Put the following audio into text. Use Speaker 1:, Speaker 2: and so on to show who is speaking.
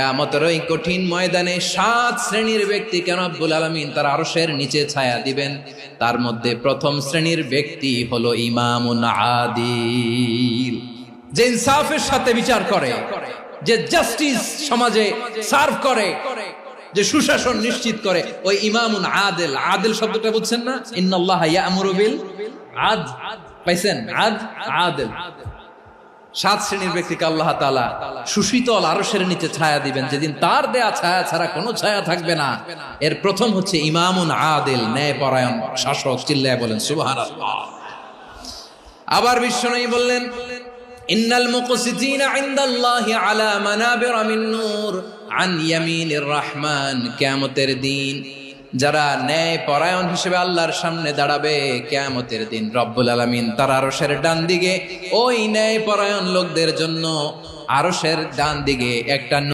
Speaker 1: কিয়ামতের ওই কঠিন ময়দানে 7 শ্রেণীর ব্যক্তিকে রব্বুল আলামিন তার আরশের নিচে ছায়া দিবেন। তার মধ্যে প্রথম শ্রেণীর ব্যক্তি হলো ইমামুন আদিল, যে ইনসাফের সাথে বিচার করে, যে জাস্টিস সমাজে সার্ভ করে, যে সুশাসন নিশ্চিত করে, ওই ইমামুন আদিল। আদিল শব্দটা বুঝছেন না? ইন্নাল্লাহা ইয়া'মুরু বিল আদল, পাইছেন? আদিল। 7 শ্রেণীর ব্যক্তিকে আল্লাহ তাআলা সুশীতল আরশের নিচে ছায়া দিবেন, যেদিন তার দেয়া ছায়া ছাড়া কোনো ছায়া থাকবে না। এর প্রথম হচ্ছে ইমামুন আদিল, ন্যায়পরায়ণ শাসক। চিল্লায় বলেন সুবহানাল্লাহ। আবার বিশ্বনবী বললেন, ইন্নাল মুকসিতিনা ইনদাল্লাহি আলা মানাবিরা মিন নূর আন ইয়ামিনির রহমান। কিয়ামতের দিন যারা ন্যায় পরায়ণ হিসেবে আল্লাহর সামনে দাঁড়াবে, কিয়ামতের দিন রব্বুল আলামিন তার আরশের ডান দিকে ওই ন্যায় পরায়ণ লোকদের জন্য আরশের ডান দিকে একটা